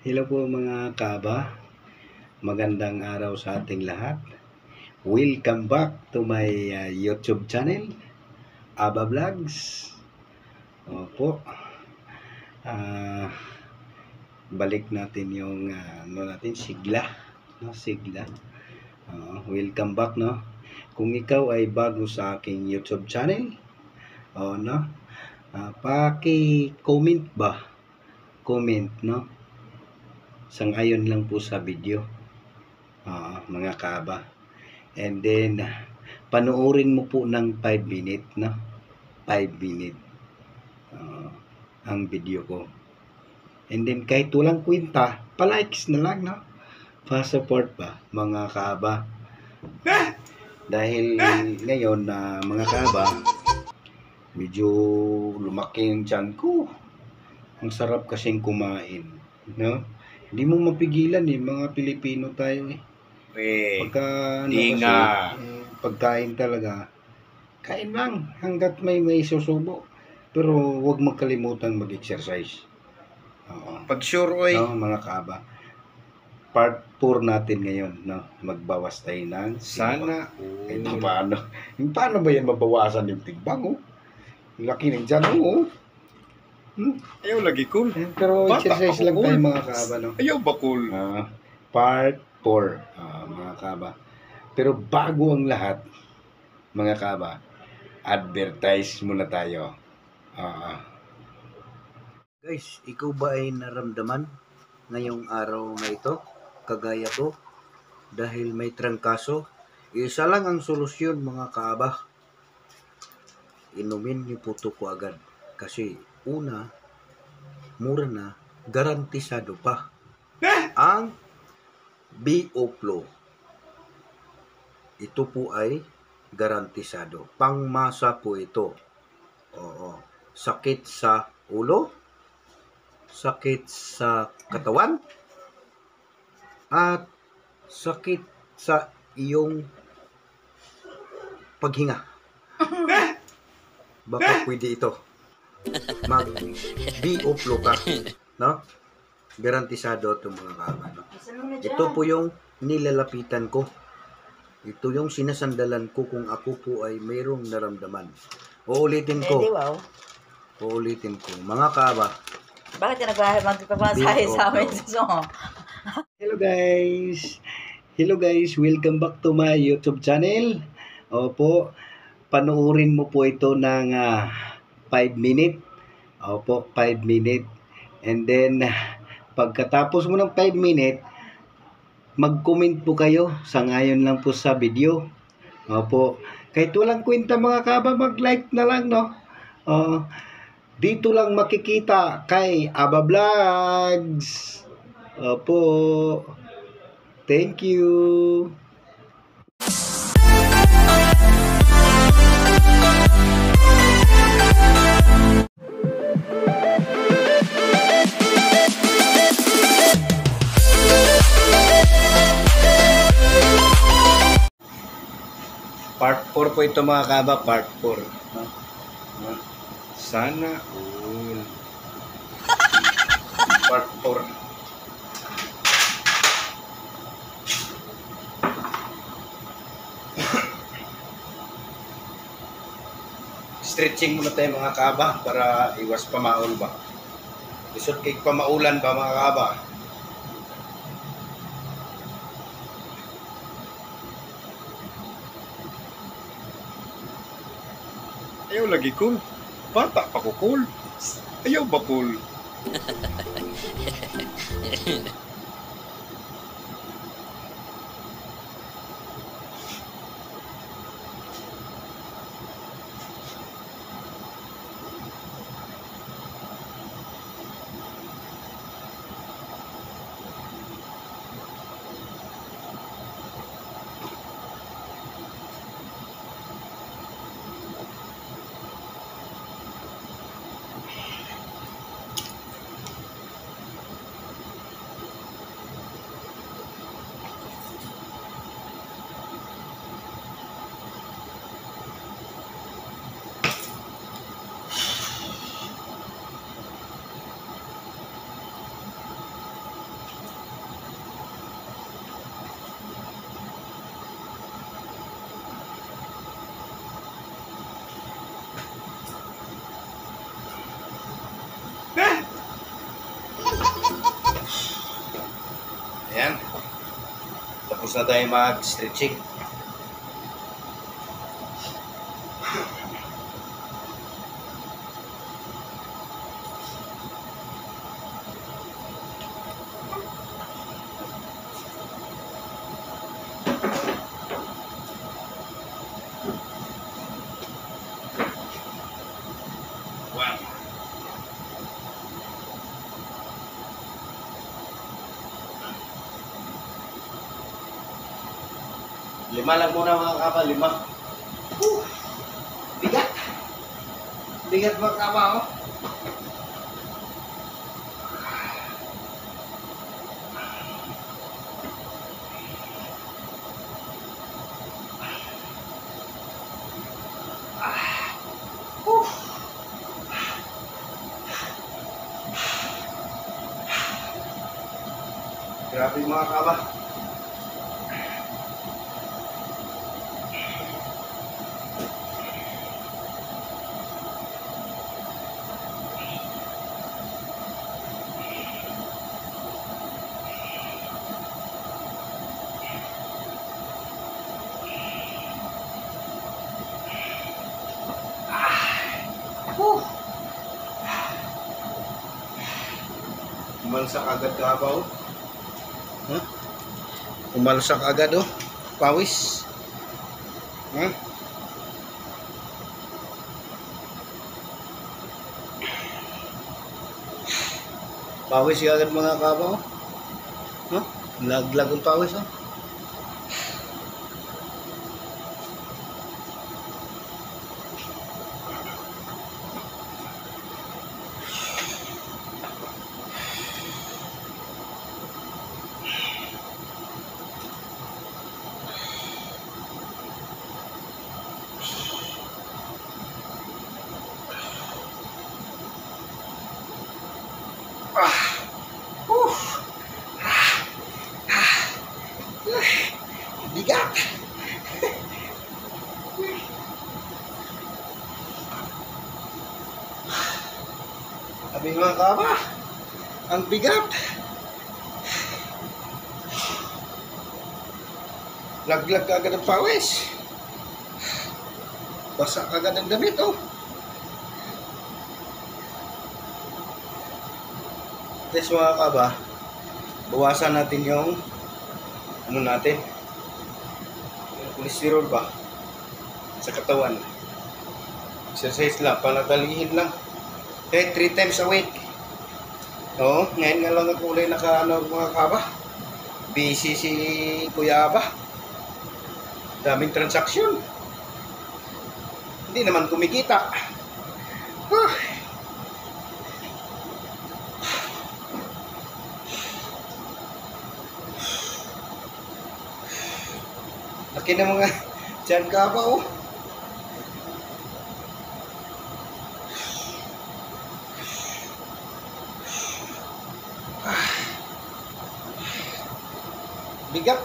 Hello po mga kaba, magandang araw sa ating lahat. Welcome back to my YouTube channel, Aba Vlogs. Opo, balik natin yung sigla. Sigla. Welcome back, no? Kung ikaw ay bago sa aking YouTube channel, paki-comment ba? Comment, no? Sang-ayon lang po sa video, mga kaba. And then, panoorin mo po ng 5 minute, no? 5 minute ang video ko. And then, kahit walang kwenta, pa-likes na lang, no? Pa-support ba, mga kaba? Dahil ngayon, mga kaba, medyo lumaki yung tiyan ko. Ang sarap kasing kumain, no? Hindi mo mapigilan mga Pilipino tayo Pagka pagkain talaga, kain lang hanggat may susubo. Pero huwag magkalimutan mag-exercise. Pag sure mga kaaba. Part 4 natin ngayon, no? Magbawas tayo ng sana. Paano ba yan mabawasan yung timbang, Laki ng tiyan, Ayaw lagi cool. Pero exercise lang tayo, mga kaaba, no? Ayaw ba cool? Part 4, mga kaba. Pero bago ang lahat, mga kaba, advertise muna tayo. Guys, ikaw ba ay naramdaman ngayong araw na ito, kagaya ko, dahil may trangkaso? Isa lang ang solusyon, mga kaaba. Inumin niyo po ito ko agad. Kasi una, mura na, garantisado pa ang BO-Flow. Ito po ay garantisado. Pangmasa po ito. Sakit sa ulo, sakit sa katawan, at sakit sa iyong paghinga. Baka pwede ito. Mag BO-Flow ka, no? Garantisado ito, mga kaba, no? Ito po yung nilalapitan ko. Ito yung sinasandalan ko kung ako po ay mayroong naramdaman. Uulitin ko. Mga kaba. Bakit ka magpapasahe sa amin? Hello guys, welcome back to my YouTube channel. Opo, panoorin mo po ito ng 5 minute. Opo, 5 minute. And then, pagkatapos mo ng 5 minute, mag-comment po kayo, sang-ayon lang po sa video. Opo, kahit walang kwenta, mga kaba, mag-like na lang, no? Dito lang makikita kay Aba Vlogs. Opo, thank you. Part 4 po ito, mga kaba, part 4. Sana all. Part 4. Stretching muna tayo, mga kaba, para iwas pamaul ba. Isot kay pamaulan ba, mga kaba. Ayaw lagi cool. Bata pa ko cool. Ayaw ba cool? Yan. Tapos na tayo mag-stretching. Wow. Lima lang muna mga kaba, 5. Bigat. Bigat mga kaba, oh. Grabe mga kaba. Umalsak agad kabaw. Huh? Umalsak agad oh. Pawis. Huh? Pawis agad mga kabaw. Huh? Laglag ang pawis oh. Bigat. Sabi mga kaba, ang bigat. Laglag agad ang pawis. Basa agad ang damit oh. Yes mga kaba, bawasan natin yung ano natin, yung cholesterol ba sa katawan. Exercise lang, panatalihin lang. Okay, 3 times a week. Oo, ngayon nga lang ako ulit naka-ano mga kaba. Busy si Kuya Aba. Daming transaksyon. Hindi naman kumikita. Laki na mga dyan ka ba oh. Bigat.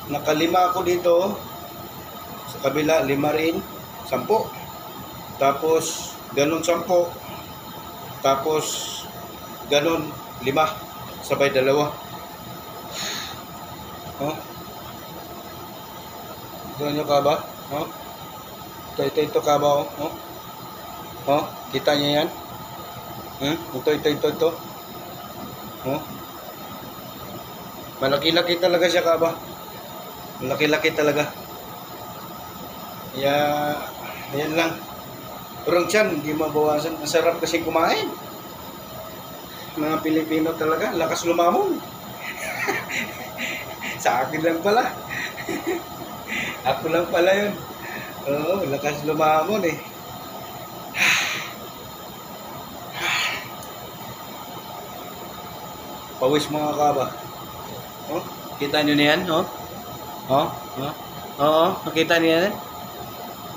Nakalima ako dito. Sa kabila, 5 rin. 10. Tapos, ganun 10. Tapos, ganun 5. Sabay 2. Oh. Ito nyo ka ba? Oh. Ito ka ba? Oh. Oh. Kita nyo yan? Ito. Oh. Malaki-laki talaga siya ka ba? Malaki-laki talaga. Yan lang. Kurang tiyan, hindi mabawasan. Masarap kasi kumain. Mga Pilipino talaga, lakas lumamon. Sa akin lang pala. Ako lang pala yun. Oo, lakas lumamon eh. Pawis mga kaba. Oh, kita nyo na yan, oh? Oh, oh. Oo, nakita niyo yan?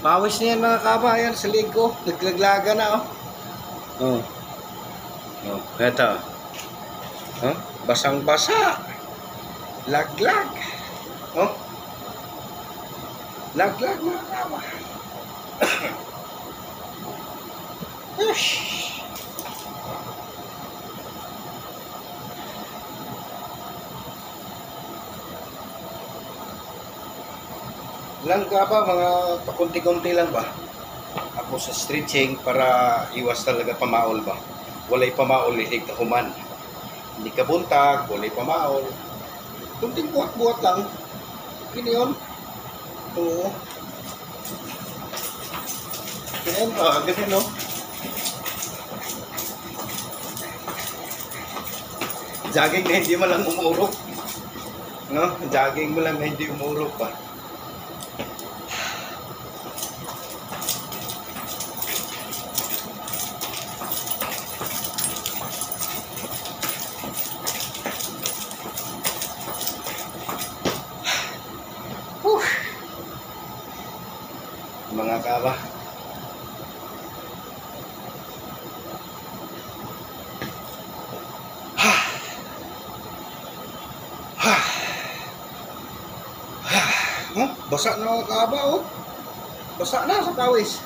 Pawis na yan mga kaba, yan sa lig ko. Naglaglaga na, oh. Oh. Oh, eto. Oh, basang-basa. Laglag. Oh. Laglag mga kaba. Lang ka ba, mga pakunti-kunti lang ba? Ako sa stretching para iwas talaga pamaol ba? Walay pamaol, hilig ka human. Hindi ka buntag, walay pamaol. Kunting buhat-buhat lang. Yun yun. Oo. Ganyan, ganyan no? Jogging na hindi mo lang umurok. No? Jogging mo lang na hindi umurok pa. Mga kaba. Oh, basa na mga kaba oh. Basa na sa pawis.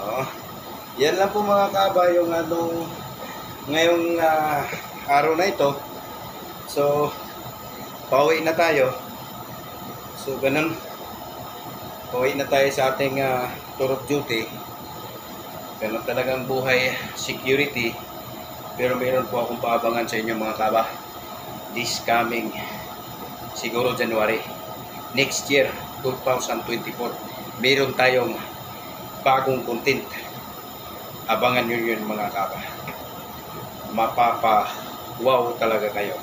Oh, yan lang po mga kaba yung anong ngayong araw na ito. So, pauwi na tayo. So, ganun. Pauwi na tayo sa ating tour of duty. Ganun talagang buhay, security. Pero mayroon po akong paabangan sa inyo mga kaba. This coming, siguro January. Next year, 2024. Mayroon tayong bagong content. Abangan nyo yun mga kaba. Mapapa-wow talaga kayo.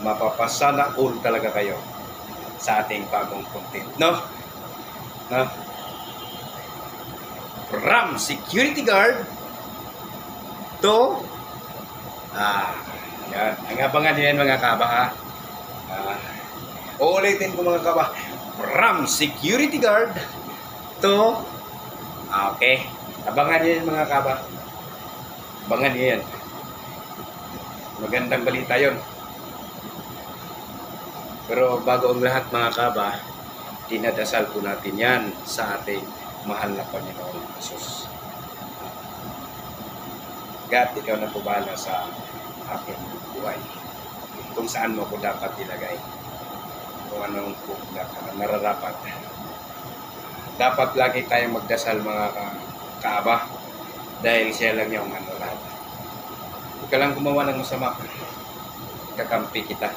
Mapapasana all talaga kayo sa ating bagong content. No? No? From security guard to yan. Ang abangan yan mga kaba ha. Uulitin ko mga kaba. From security guard to okay. Abangan yan mga kaba. Abangan yan. Magandang balita yon. Pero bago ang lahat mga kaba, dinadasal po natin yan sa ating mahal na Panginoon Jesus. God, ikaw na po bahala sa aking buhay. Kung saan mo ko dapat ilagay. Kung anong po nararapat. Dapat lagi tayong magdasal mga kaaba. Dahil siya lang yung lahat. Huwag ka lang gumawa ng masama. Kakampi kita.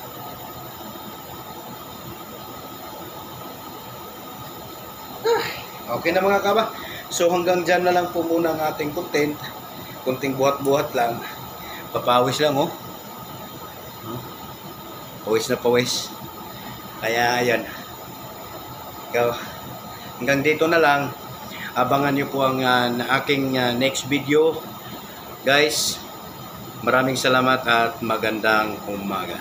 Okay na mga kaba. So hanggang dyan na lang po muna ang ating content. Kunting buhat-buhat lang. Papawis lang oh. Pawis na pawis. Kaya yan. Ikaw. Hanggang dito na lang. Abangan nyo po ang aking next video. Guys, maraming salamat at magandang umaga.